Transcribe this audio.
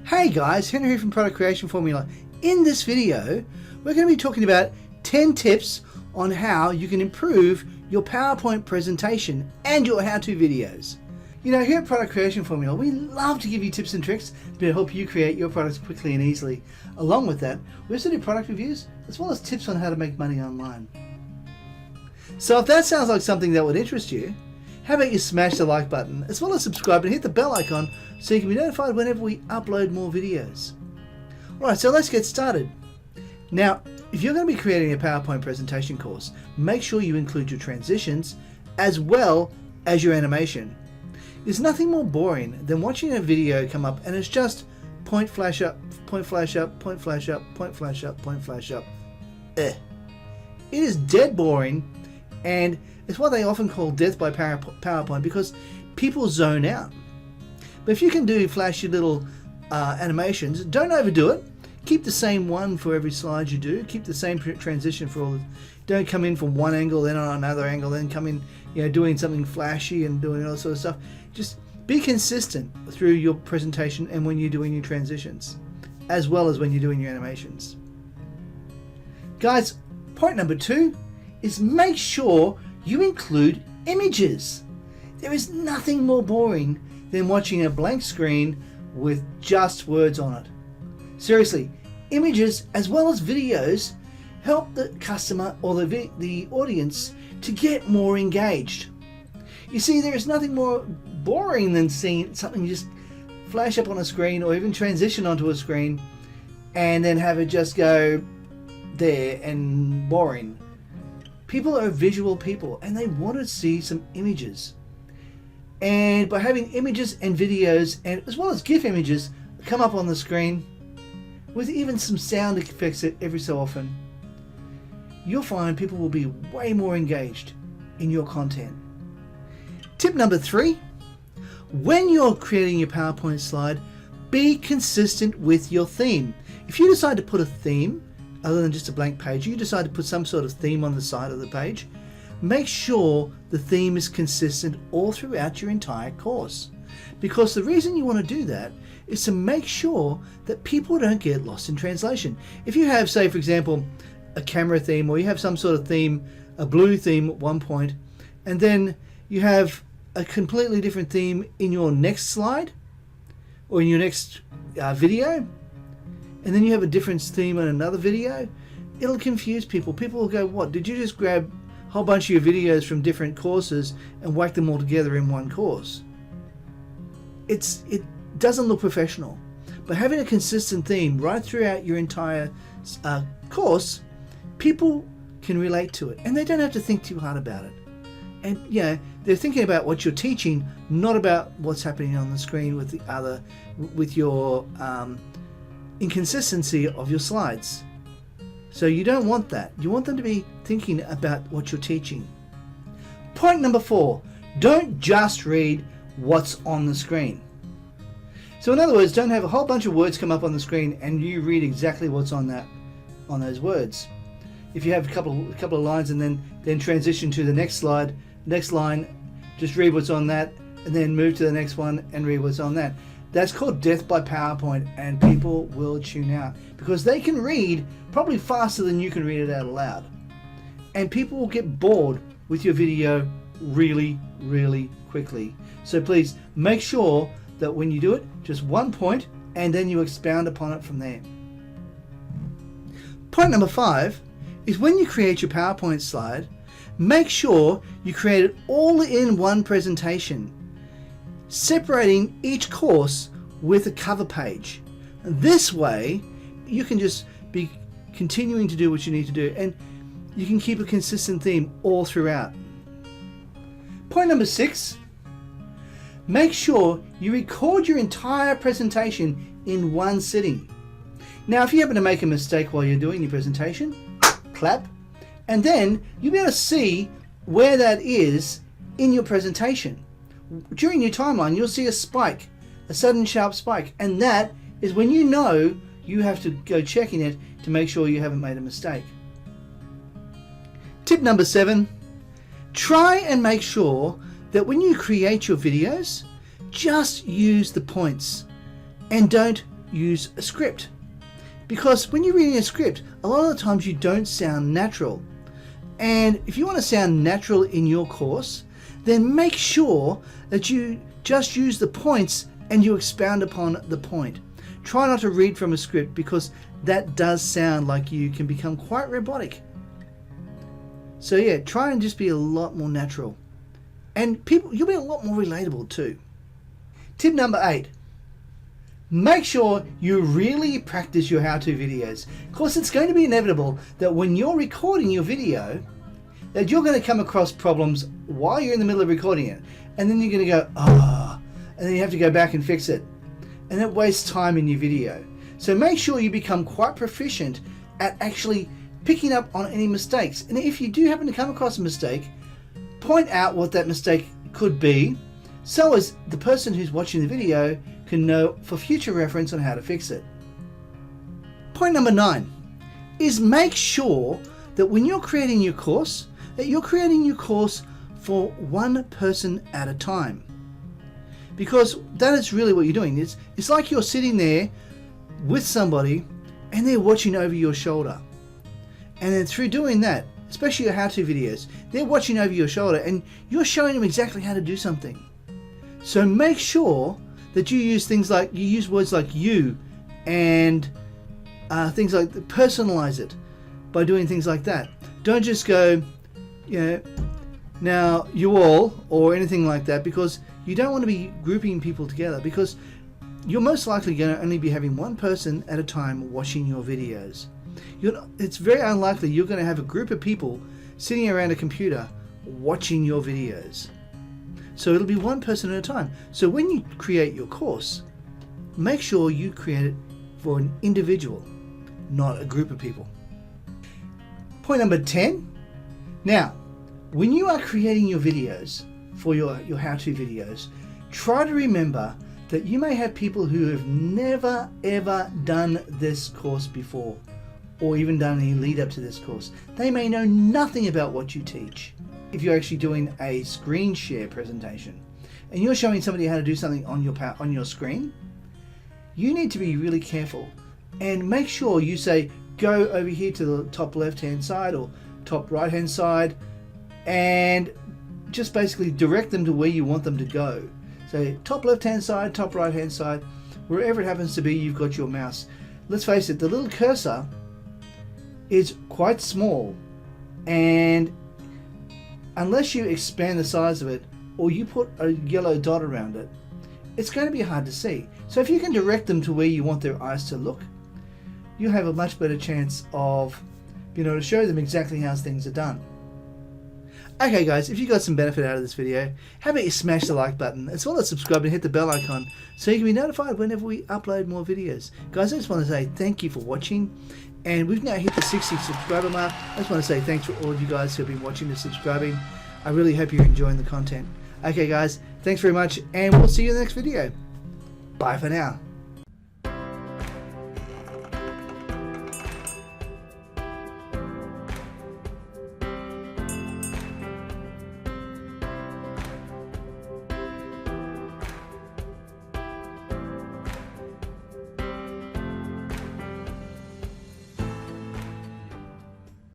Hey guys, Henry here from Product Creation Formula. In this video, we're going to be talking about 10 tips on how you can improve your PowerPoint presentation and your how-to videos. You know, here at Product Creation Formula, we love to give you tips and tricks to help you create your products quickly and easily. Along with that, we also do product reviews as well as tips on how to make money online. So if that sounds like something that would interest you, how about you smash the like button as well as subscribe and hit the bell icon so you can be notified whenever we upload more videos. Alright, so let's get started. Now, if you're going to be creating a PowerPoint presentation course, make sure you include your transitions as well as your animation. There's nothing more boring than watching a video come up and it's just point flash up, point flash up, point flash up, point flash up, point flash up. It is dead boring, and it's what they often call death by PowerPoint because people zone out. But if you can do flashy little animations, don't overdo it. Keep the same one for every slide you do. Keep the same transition for all. Don't come in from one angle, then on another angle, then come in, doing something flashy and doing all sort of stuff. Just be consistent through your presentation and when you're doing your transitions, as well as when you're doing your animations. Guys, point number 2 is make sure you include images. There is nothing more boring than watching a blank screen with just words on it. Seriously, images as well as videos help the customer or the audience to get more engaged. You see, there is nothing more boring than seeing something just flash up on a screen or even transition onto a screen and then have it just go there and boring. People are visual people and they want to see some images. And by having images and videos, and as well as GIF images, come up on the screen with even some sound effects every so often, you'll find people will be way more engaged in your content. Tip number 3, when you're creating your PowerPoint slide, be consistent with your theme. If you decide to put a theme, other than just a blank page, you decide to put some sort of theme on the side of the page, make sure the theme is consistent all throughout your entire course. Because the reason you want to do that is to make sure that people don't get lost in translation. If you have, say for example, a camera theme, or you have some sort of theme, a blue theme at one point, and then you have a completely different theme in your next slide or in your next video, and then you have a different theme in another video, it'll confuse people. People will go, what, did you just grab a whole bunch of your videos from different courses and whack them all together in one course? It doesn't look professional. But having a consistent theme right throughout your entire course, people can relate to it and they don't have to think too hard about it. And they're thinking about what you're teaching, not about what's happening on the screen with your inconsistency of your slides. So you don't want that. You want them to be thinking about what you're teaching. Point number 4, don't just read what's on the screen. So in other words, don't have a whole bunch of words come up on the screen and you read exactly what's on those words. If you have a couple of lines and then transition to the next slide, next line, just read what's on that and then move to the next one and read what's on that. That's called death by PowerPoint, and people will tune out because they can read probably faster than you can read it out aloud. And people will get bored with your video really, really quickly. So please make sure that when you do it, just one point and then you expound upon it from there. Point number 5 is when you create your PowerPoint slide, make sure you create it all in one presentation, separating each course with a cover page. This way you can just be continuing to do what you need to do and you can keep a consistent theme all throughout. Point number 6, make sure you record your entire presentation in one sitting. Now if you happen to make a mistake while you're doing your presentation, clap, and then you'll be able to see where that is in your presentation. During your timeline, you'll see a spike, a sudden sharp spike, and that is when you know you have to go checking it to make sure you haven't made a mistake. Tip number 7, try and make sure that when you create your videos, just use the points and don't use a script. Because when you're reading a script, a lot of the times you don't sound natural. And if you want to sound natural in your course, then make sure that you just use the points and you expound upon the point. Try not to read from a script, because that does sound like you can become quite robotic. So yeah, try and just be a lot more natural. And you'll be a lot more relatable too. Tip number 8. Make sure you really practice your how-to videos. Of course, it's going to be inevitable that when you're recording your video, that you're going to come across problems while you're in the middle of recording it. And then you're going to go, and then you have to go back and fix it. And it wastes time in your video. So make sure you become quite proficient at actually picking up on any mistakes. And if you do happen to come across a mistake, point out what that mistake could be, so as the person who's watching the video can know for future reference on how to fix it. Point number 9 is make sure that when you're creating your course, that you're creating your course for one person at a time. Because that is really what you're doing. It's like you're sitting there with somebody and they're watching over your shoulder. And then through doing that, especially your how-to videos, they're watching over your shoulder and you're showing them exactly how to do something. So make sure that you use words like you and things like personalize it by doing things like that. Don't just go, now you all, or anything like that, because you don't want to be grouping people together, because you're most likely going to only be having one person at a time watching your videos. It's very unlikely you're going to have a group of people sitting around a computer watching your videos. So it'll be one person at a time. So when you create your course, make sure you create it for an individual, not a group of people. Point number 10. Now, when you are creating your videos for your how-to videos, try to remember that you may have people who have never ever done this course before, or even done any lead up to this course. They may know nothing about what you teach. If you're actually doing a screen share presentation and you're showing somebody how to do something on your screen, you need to be really careful and make sure you say, go over here to the top left hand side or top right hand side, and just basically direct them to where you want them to go. So top left hand side, top right hand side, wherever it happens to be, you've got your mouse. Let's face it, the little cursor is quite small, and unless you expand the size of it or you put a yellow dot around it, it's going to be hard to see. So if you can direct them to where you want their eyes to look, you'll have a much better chance of being able to show them exactly how things are done. Okay guys, if you got some benefit out of this video, how about you smash the like button as well as subscribe and hit the bell icon so you can be notified whenever we upload more videos. Guys, I just want to say thank you for watching, and we've now hit the 60 subscriber mark. I just want to say thanks for all of you guys who have been watching and subscribing. I really hope you're enjoying the content. Okay guys, thanks very much, and we'll see you in the next video. Bye for now.